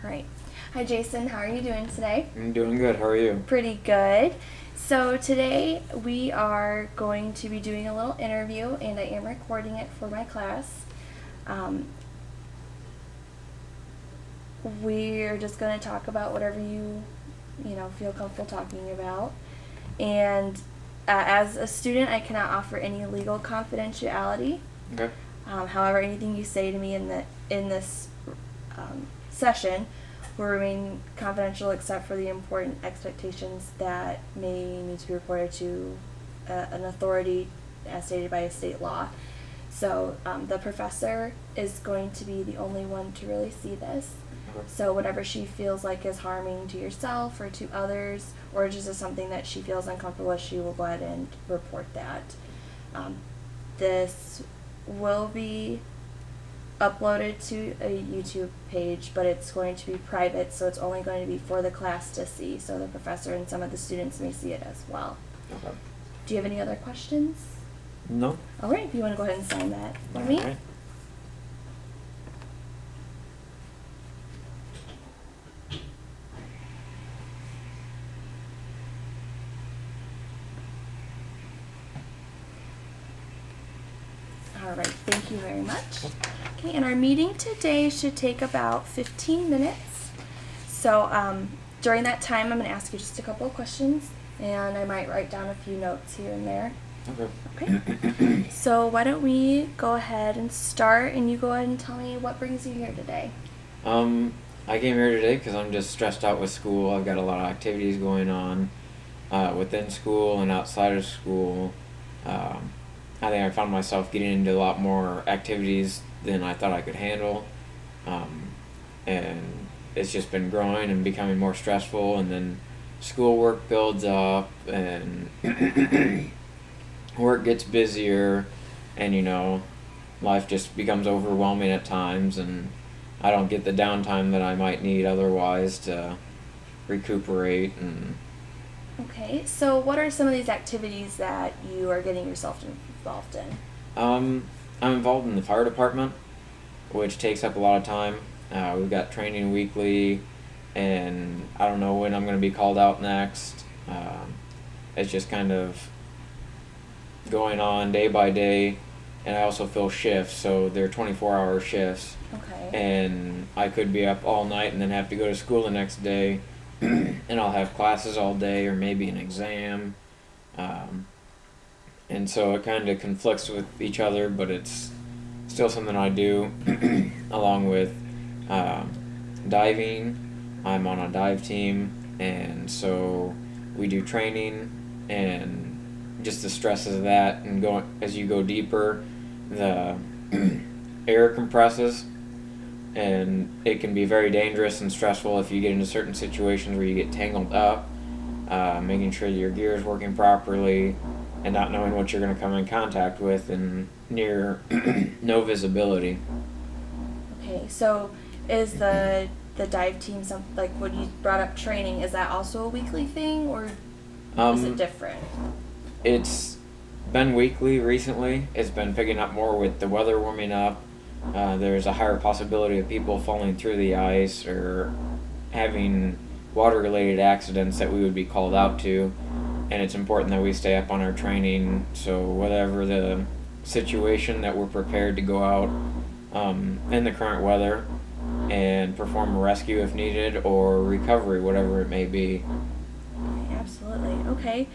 Great. Hi, Jason. How are you doing today? I'm doing good. How are you? Pretty good. So today we are going to be doing a little interview, and I am recording it for my class. We're just going to talk about whatever you feel comfortable talking about. And as a student, I cannot offer any legal confidentiality. Okay. However, anything you say to me in this session will remain confidential except for the important expectations that may need to be reported to an authority as stated by a state law. So the professor is going to be the only one to really see this. Okay. So whatever she feels like is harming to yourself or to others, or just is something that she feels uncomfortable with, she will go ahead and report that. This will be uploaded to a YouTube page, but it's going to be private, so it's only going to be for the class to see, so the professor and some of the students may see it as well. Okay. Do you have any other questions? No. All right, if you want to go ahead and sign that for me. Alright. All right, thank you very much. Okay, and our meeting today should take about 15 minutes. So during that time, I'm going to ask you just a couple of questions, and I might write down a few notes here and there. Okay. Okay. So why don't we go ahead and start, and you go ahead and tell me what brings you here today. I came here today because I'm just stressed out with school. I've got a lot of activities going on within school and outside of school. I think I found myself getting into a lot more activities than I thought I could handle. And it's just been growing and becoming more stressful, and then schoolwork builds up and work gets busier, and life just becomes overwhelming at times, and I don't get the downtime that I might need otherwise to recuperate. And Okay, so what are some of these activities that you are getting yourself involved in? I'm involved in the fire department, which takes up a lot of time. We've got training weekly, and I don't know when I'm going to be called out next. It's just kind of going on day by day, and I also fill shifts, so they're 24-hour shifts. Okay. And I could be up all night and then have to go to school the next day, and I'll have classes all day or maybe an exam. And so it kind of conflicts with each other, but it's still something I do. Along with diving. I'm on a dive team, and so we do training, and just the stresses of that, and as you go deeper, the air compresses, and it can be very dangerous and stressful if you get into certain situations where you get tangled up, making sure your gear is working properly, and not knowing what you're going to come in contact with, and near no visibility. Okay, so is the dive team something like when you brought up training? Is that also a weekly thing, or is it different? It's been weekly recently. It's been picking up more with the weather warming up. There's a higher possibility of people falling through the ice or having water-related accidents that we would be called out to, and it's important that we stay up on our training, so whatever the situation, that we're prepared to go out in the current weather and perform a rescue if needed, or recovery, whatever it may be. Absolutely. Okay.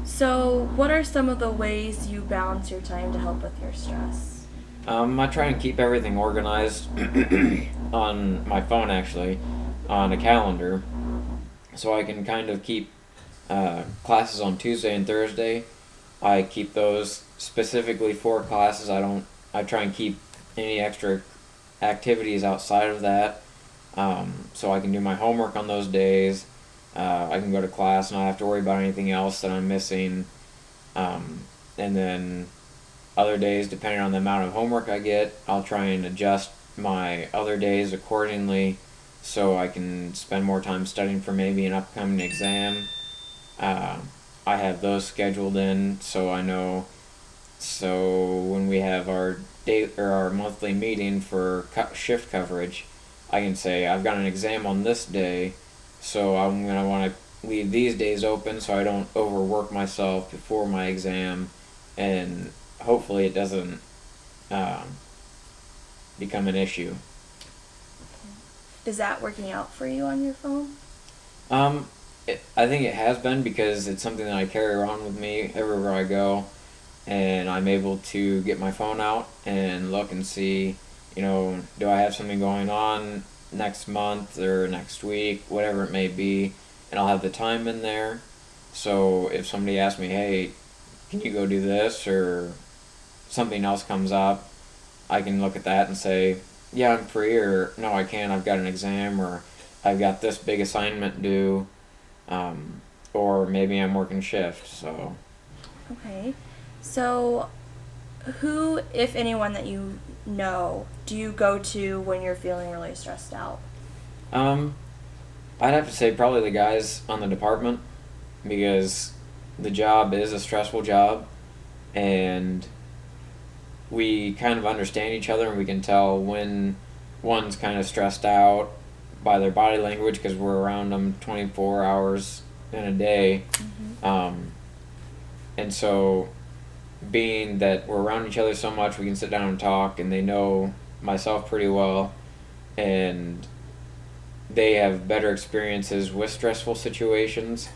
So what are some of the ways you balance your time to help with your stress? I try and keep everything organized on my phone, actually, on a calendar, so I can kind of keep classes on Tuesday and Thursday. I keep those specifically for classes. I try and keep any extra activities outside of that, so I can do my homework on those days. I can go to class and not have to worry about anything else that I'm missing. And then other days, depending on the amount of homework I get, I'll try and adjust my other days accordingly, so I can spend more time studying for maybe an upcoming exam. I have those scheduled in, so I know. So when we have our monthly meeting for shift coverage, I can say I've got an exam on this day, so I'm going to want to leave these days open so I don't overwork myself before my exam, and hopefully it doesn't um, become an issue. Is that working out for you on your phone? I think it has been, because it's something that I carry around with me everywhere I go, and I'm able to get my phone out and look and see, do I have something going on next month or next week, whatever it may be, and I'll have the time in there. So if somebody asks me, hey, can you go do this, or something else comes up, I can look at that and say, yeah, I'm free, or no, I can't, I've got an exam, or I've got this big assignment due, or maybe I'm working shift, so. Okay. So, who, if anyone that you know, do you go to when you're feeling really stressed out? I'd have to say probably the guys on the department, because the job is a stressful job, and we kind of understand each other, and we can tell when one's kind of stressed out by their body language, because we're around them 24 hours in a day. And so, being that we're around each other so much, we can sit down and talk, and they know myself pretty well, and they have better experiences with stressful situations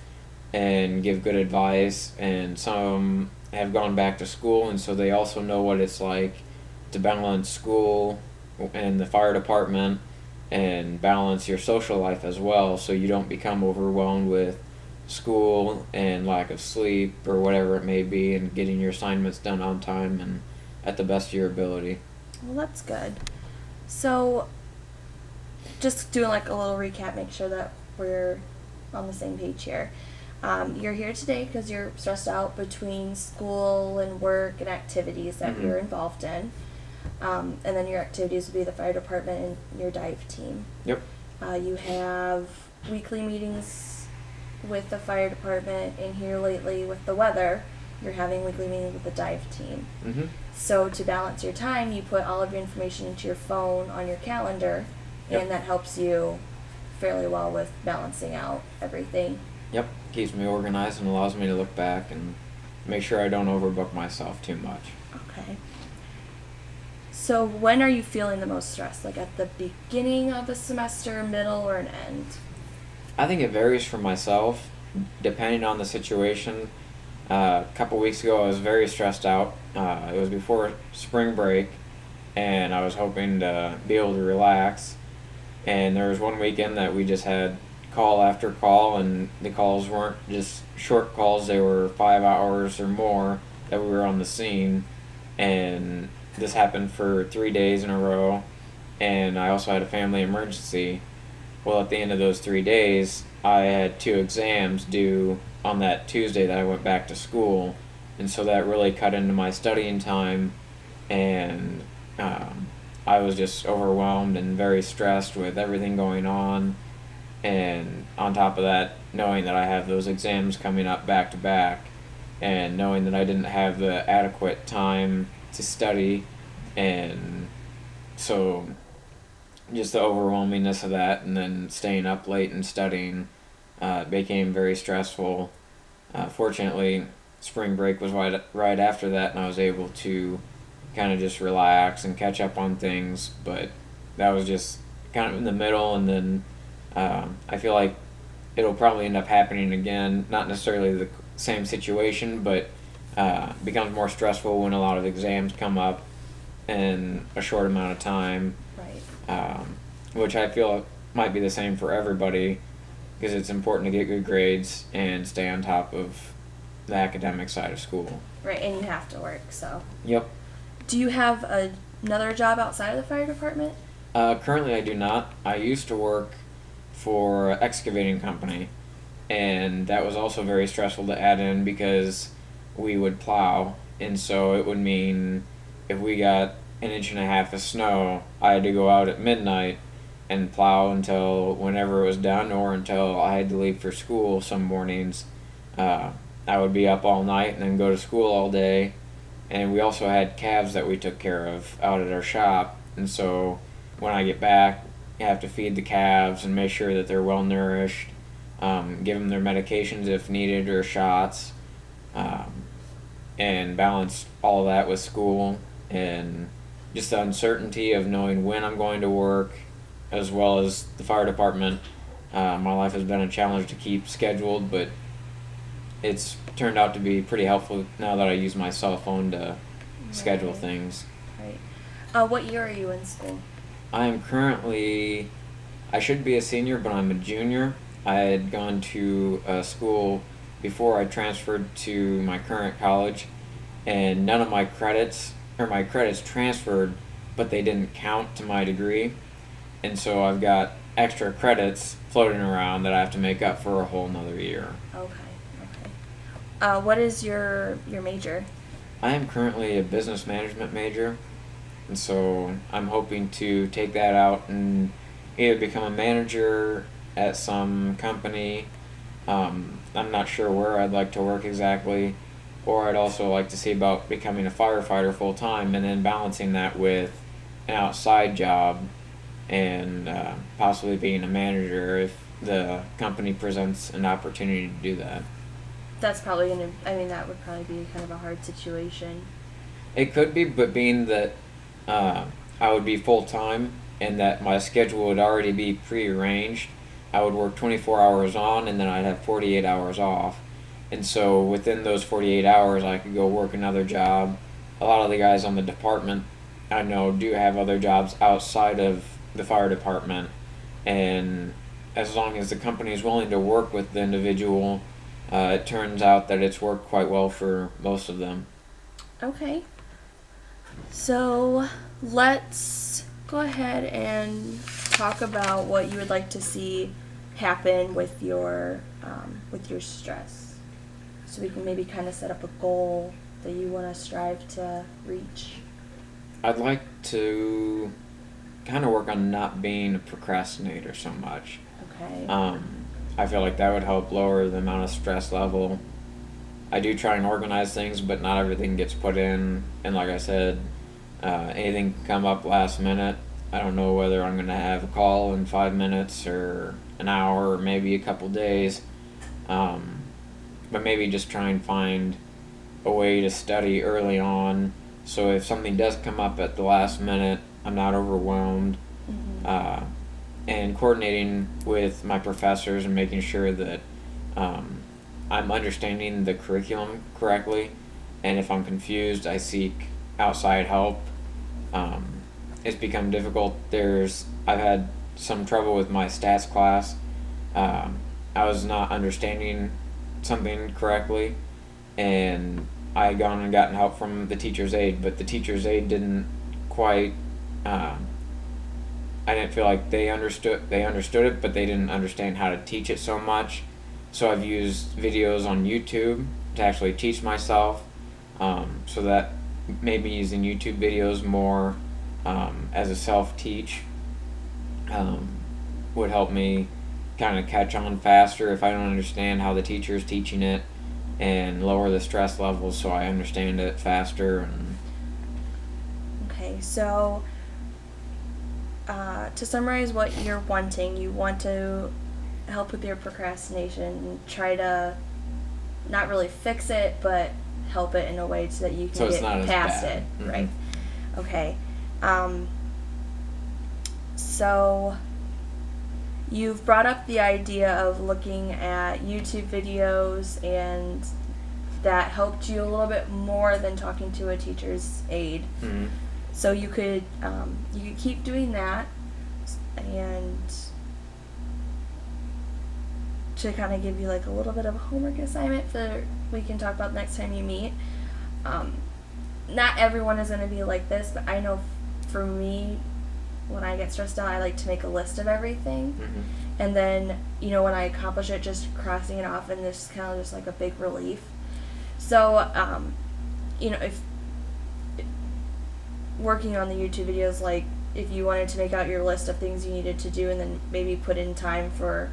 and give good advice, and some have gone back to school, and so they also know what it's like to balance school and the fire department and balance your social life as well, so you don't become overwhelmed with school and lack of sleep or whatever it may be, and getting your assignments done on time and at the best of your ability. Well, that's good. So, just doing like a little recap, make sure that we're on the same page here. You're here today because you're stressed out between school and work and activities that you're involved in. And then your activities would be the fire department and your dive team. Yep. You have weekly meetings with the fire department, and here lately with the weather, you're having weekly meetings with the dive team. So to balance your time, you put all of your information into your phone on your calendar, and that helps you fairly well with balancing out everything. Yep. Keeps me organized and allows me to look back and make sure I don't overbook myself too much. Okay. So when are you feeling the most stressed? Like at the beginning of a semester, middle, or an end? I think it varies for myself, depending on the situation. A couple weeks ago, I was very stressed out. It was before spring break, and I was hoping to be able to relax. And there was one weekend that we just had call after call, and the calls weren't just short calls, they were 5 hours or more that we were on the scene. And this happened for 3 days in a row, and I also had a family emergency. Well, at the end of those 3 days, I had 2 exams due on that Tuesday that I went back to school, and so that really cut into my studying time, and I was just overwhelmed and very stressed with everything going on, and on top of that, knowing that I have those exams coming up back to back, and knowing that I didn't have the adequate time to study, and so just the overwhelmingness of that, and then staying up late and studying became very stressful. Fortunately, spring break was right after that, and I was able to kind of just relax and catch up on things, but that was just kind of in the middle, and then I feel like it'll probably end up happening again, not necessarily the same situation, but becomes more stressful when a lot of exams come up in a short amount of time. Right. Which I feel might be the same for everybody, because it's important to get good grades and stay on top of the academic side of school. Right, and you have to work, so. Yep. Do you have another job outside of the fire department? Currently I do not. I used to work for an excavating company, and that was also very stressful to add in because we would plow, and so it would mean if we got 1.5 inches of snow, I had to go out at midnight and plow until whenever it was done, or until I had to leave for school some mornings. I would be up all night and then go to school all day. And we also had calves that we took care of out at our shop, and so when I get back you have to feed the calves and make sure that they're well nourished, give them their medications if needed or shots, um, and balance all that with school and just the uncertainty of knowing when I'm going to work, as well as the fire department. My life has been a challenge to keep scheduled, but it's turned out to be pretty helpful now that I use my cell phone to schedule Right. things. Right. What year are you in school? I am currently, I should be a senior, but I'm a junior. I had gone to a school before I transferred to my current college, and none of my credits, or my credits transferred, but they didn't count to my degree. And so I've got extra credits floating around that I have to make up for a whole nother year. Okay. What is your major? I am currently a business management major, and so I'm hoping to take that out and either become a manager at some company. I'm not sure where I'd like to work exactly, or I'd also like to see about becoming a firefighter full time and then balancing that with an outside job and possibly being a manager if the company presents an opportunity to do that. That's probably that would probably be kind of a hard situation. It could be, but being that I would be full time and that my schedule would already be prearranged, I would work 24 hours on and then I'd have 48 hours off. And so within those 48 hours, I could go work another job. A lot of the guys on the department I know do have other jobs outside of the fire department. And as long as the company is willing to work with the individual, it turns out that it's worked quite well for most of them. Okay. So let's go ahead and talk about what you would like to see happen with your stress. So we can maybe kind of set up a goal that you want to strive to reach. I'd like to kind of work on not being a procrastinator so much. Okay. I feel like that would help lower the amount of stress level. I do try and organize things, but not everything gets put in. And like I said, anything can come up last minute. I don't know whether I'm going to have a call in 5 minutes or an hour or maybe a couple days. But maybe just try and find a way to study early on. So if something does come up at the last minute, I'm not overwhelmed. Mm-hmm. And coordinating with my professors and making sure that I'm understanding the curriculum correctly, and if I'm confused, I seek outside help. It's become difficult. I've had some trouble with my stats class. I was not understanding something correctly, and I had gone and gotten help from the teacher's aide, but the teacher's aide didn't quite. I didn't feel like they understood it, but they didn't understand how to teach it so much. So I've used videos on YouTube to actually teach myself. So that maybe using YouTube videos more as a self-teach would help me kind of catch on faster if I don't understand how the teacher is teaching it, and lower the stress levels so I understand it faster. Okay, so to summarize what you're wanting, you want to help with your procrastination and try to not really fix it, but help it in a way so that you can So it's get not as past bad. it. Mm-hmm. Right. Okay. So you've brought up the idea of looking at YouTube videos, and that helped you a little bit more than talking to a teacher's aide. Mm-hmm. So you could keep doing that, and to kind of give you like a little bit of a homework assignment that we can talk about next time you meet. Not everyone is going to be like this, but I know for me, when I get stressed out, I like to make a list of everything. Mm-hmm. And then, when I accomplish it, just crossing it off, and this is kind of just like a big relief. So, if working on the YouTube videos, like if you wanted to make out your list of things you needed to do and then maybe put in time for,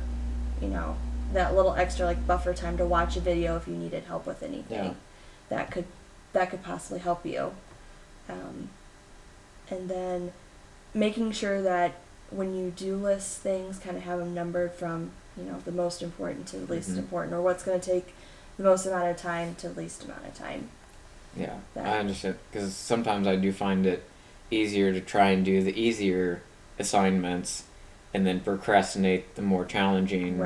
that little extra like buffer time to watch a video if you needed help with anything, that could possibly help you. And then making sure that when you do list things, kind of have them numbered from, the most important to the least important, or what's going to take the most amount of time to the least amount of time. Yeah, I understand, because sometimes I do find it easier to try and do the easier assignments and then procrastinate the more challenging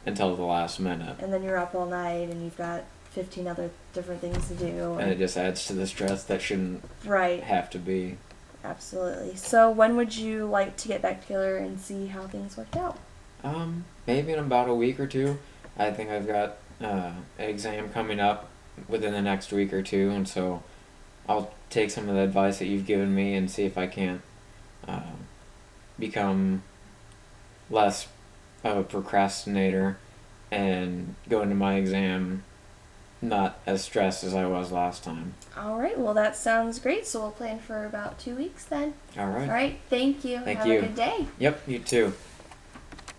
until the last minute. And then you're up all night and you've got 15 other different things to do. And it just adds to the stress that shouldn't have to be. Absolutely. So when would you like to get back together and see how things worked out? Maybe in about a week or two. I think I've got an exam coming up within the next week or two, and so I'll take some of the advice that you've given me and see if I can't become less of a procrastinator and go into my exam not as stressed as I was last time. All right. Well, that sounds great. So we'll plan for about 2 weeks then. All right. All right. Thank you. Thank Have you. a good day. Yep, you too.